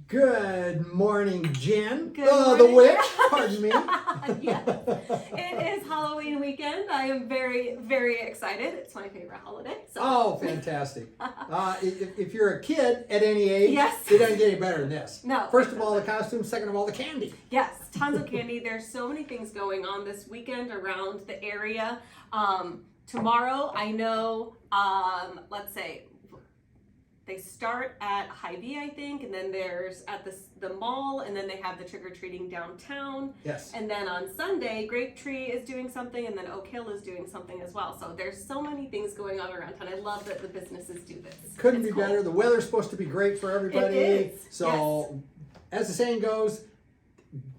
Good morning, Jen. Good The morning. witch, pardon me. Yes, it is Halloween weekend. I am very, very excited. It's my favorite holiday. So. Oh, fantastic. If you're a kid at any age, Yes. it doesn't get any better than this. No. First of all, the costume. Second of all, the candy. Yes, tons of candy. There's so many things going on this weekend around the area. Tomorrow, I know, let's say, they start at Hy-Vee, I think, and then there's at the mall, and then they have the trick-or-treating downtown. Yes. And then on Sunday, Grape Tree is doing something, and then Oak Hill is doing something as well. So there's so many things going on around town. I love that the businesses do this. Couldn't It's be cool. better. The weather's supposed to be great for everybody. It is. So, as the saying goes,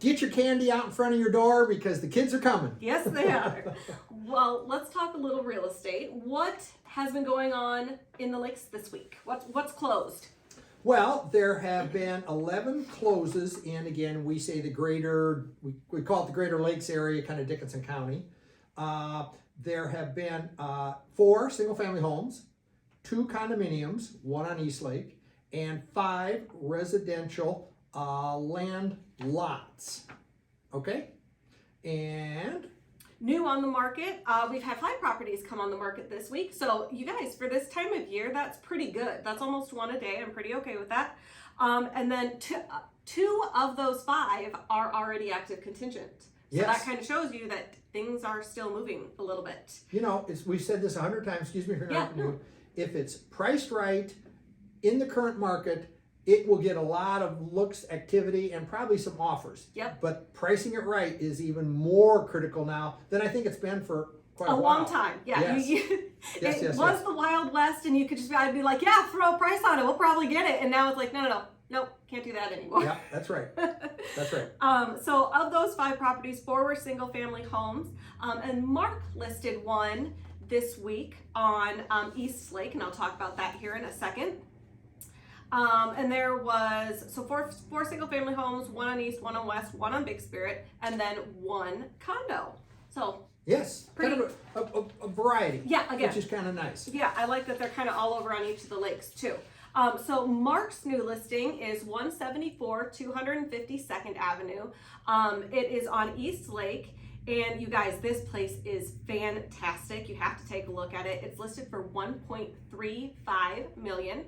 get your candy out in front of your door because the kids are coming. Yes, they are. Well, let's talk a little real estate. What has been going on in the lakes this week? What's closed? Well, there have been 11 closes in, again, we say the greater, we call it the Greater Lakes area, kind of Dickinson County. There have been 4 single-family homes, 2 condominiums, 1 on East Lake, and 5 residential land lots. Okay? And New on the market, we've had 5 properties come on the market this week. So you guys, for this time of year, that's pretty good. That's almost 1 a day. I'm pretty okay with that. And then two of those 5 are already active contingent. So Yes. that kind of shows you that things are still moving a little bit. you know, we've said this 100 times, excuse me for Yeah, not no. if it's priced right in the current market, it will get a lot of looks, activity, and probably some offers. Yep. But pricing it right is even more critical now than I think it's been for quite a A while. long time, yeah. Yes. Yes, It yes, was yes. the Wild West, and you could I'd be like, yeah, throw a price on it, we'll probably get it. And now it's like, no, nope, can't do that anymore. Yeah, that's right. That's right. So of those 5 properties, 4 were single family homes. And Mark listed one this week on East Lake, and I'll talk about that here in a second. And there was, so four single family homes, 1 on East, 1 on West, 1 on Big Spirit, and then 1 condo. So Yes, Pretty- kind of a variety, yeah, again, which is kind of nice. yeah, I like that they're kind of all over on each of the lakes too. So Mark's new listing is 174 252nd Avenue. It is on East Lake. And you guys, this place is fantastic. You have to take a look at it. It's listed for $1.35 million.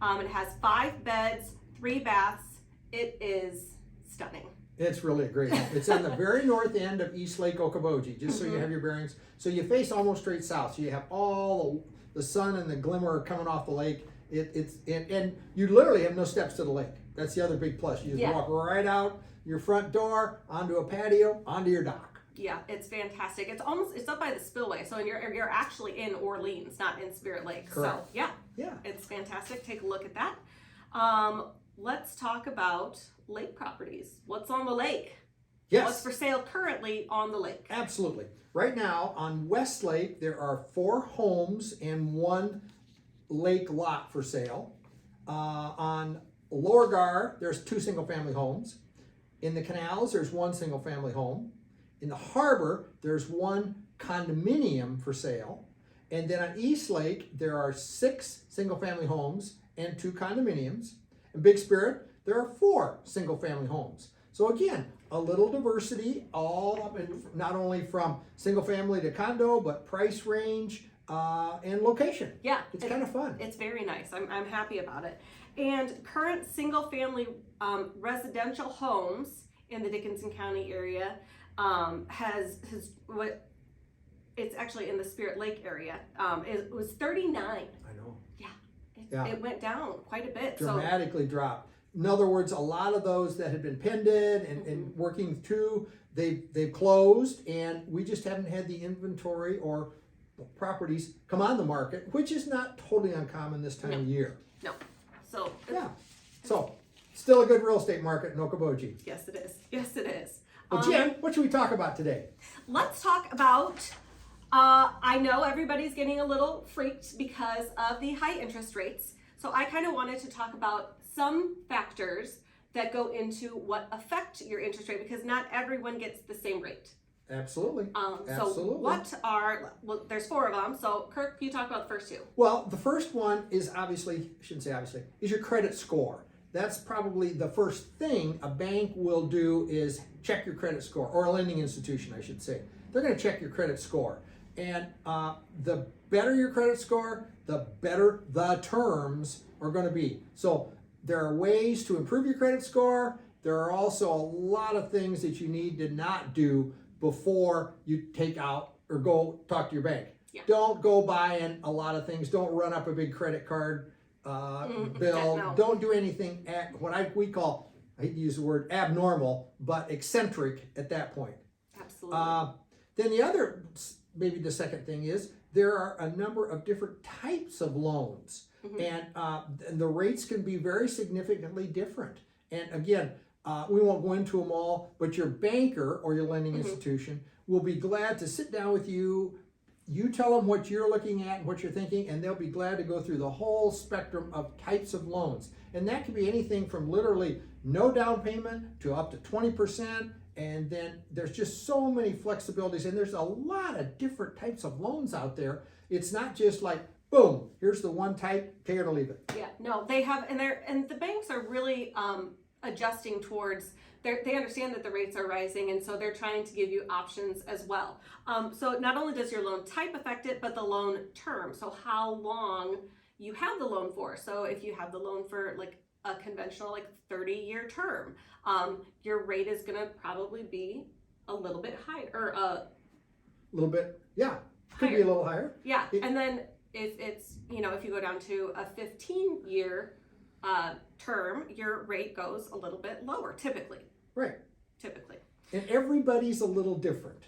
It has 5 beds, 3 baths. It is stunning. It's really a great home. It's on the very north end of East Lake Okoboji, just so you have your bearings. So you face almost straight south. So you have all the sun and the glimmer coming off the lake. And you literally have no steps to the lake. That's the other big plus. You just Yeah. walk right out your front door, onto a patio, onto your dock. Yeah, it's fantastic. It's up by the spillway, so you're actually in Orleans, not in Spirit Lake. Correct. So yeah, Yeah. it's fantastic. Take a look at that. Let's talk about lake properties. What's on the lake? Yes. What's for sale currently on the lake? Absolutely. Right now on West Lake, there are 4 homes and 1 lake lot for sale. On Lower Gar, there's 2 single-family homes. In the canals, there's 1 single-family home. In the harbor, there's 1 condominium for sale. And then on East Lake, there are 6 single-family homes and 2 condominiums. In Big Spirit, there are 4 single-family homes. So again, a little diversity, all up in, not only from single-family to condo, but price range and location. Yeah, It's kind of fun. It's very nice. I'm happy about it. And current single family residential homes in the Dickinson County area it's actually in the Spirit Lake area. It was 39. I know. Yeah. It went down quite a bit. Dramatically dropped. In other words, a lot of those that had been pended and working through, they've closed, and we just haven't had the inventory or the properties come on the market, which is not totally uncommon this time of year. No. So Yeah. So, still a good real estate market in Okoboji. yes, it is. Yes, it is. Well, Jen, what should we talk about today? Let's talk about, I know everybody's getting a little freaked because of the high interest rates. So I kind of wanted to talk about some factors that go into what affect your interest rate, because not everyone gets the same rate. Absolutely. So Absolutely. well, there's 4 of them. So Kirk, you talk about the first 2. Well, the first one is obviously, I shouldn't say obviously, is your credit score. that's probably the first thing a bank will do is check your credit score, or a lending institution, I should say. They're going to check your credit score. And the better your credit score, the better the terms are going to be. So there are ways to improve your credit score. There are also a lot of things that you need to not do before you take out or go talk to your bank. Yeah. Don't go buying a lot of things. Don't run up a big credit card bill. No. Don't do anything we call, I hate to use the word abnormal, but eccentric at that point. Absolutely. Then the other, maybe the second thing is, there are a number of different types of loans, and the rates can be very significantly different. And again, we won't go into them all, but your banker or your lending institution will be glad to sit down with you. You tell them what you're looking at and what you're thinking, and they'll be glad to go through the whole spectrum of types of loans. And that can be anything from literally no down payment to up to 20%. And then there's just so many flexibilities, and there's a lot of different types of loans out there. It's not just like, boom, here's the one type, take it or leave it. Yeah, no, they have, and the banks are really adjusting towards. They understand that the rates are rising, and so they're trying to give you options as well. So not only does your loan type affect it, but the loan term. So how long you have the loan for. So if you have the loan for like a conventional like 30-year term, your rate is going to probably be a little bit higher, or A little bit, yeah, could be a little higher. Yeah, and then if it's, if you go down to a 15-year term, your rate goes a little bit lower, typically. Right. Typically. And everybody's a little different.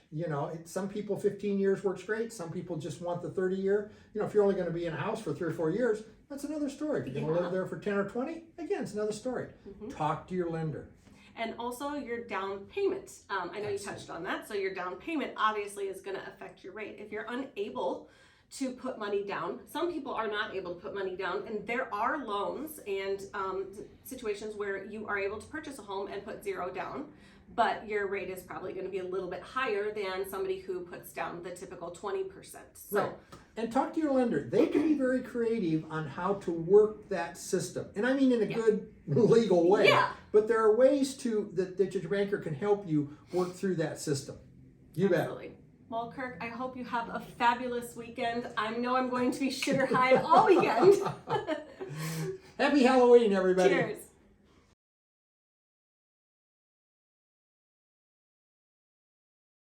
Some people 15 years works great. Some people just want the 30-year. If you're only going to be in a house for 3 or 4 years, that's another story. If you're going to live there for 10 or 20, again, it's another story. Talk to your lender. And also your down payment. I know you touched on that. So your down payment obviously is going to affect your rate. If you're unable to put money down, some people are not able to put money down, and there are loans and situations where you are able to purchase a home and put 0 down, but your rate is probably going to be a little bit higher than somebody who puts down the typical 20%. So, right. And talk to your lender. They can be very creative on how to work that system. And I mean in a good legal way. Yeah. But there are ways that your banker can help you work through that system. You absolutely. Bet. Well, Kirk, I hope you have a fabulous weekend. I know I'm going to be sugar high all weekend. Happy Halloween, everybody. Cheers.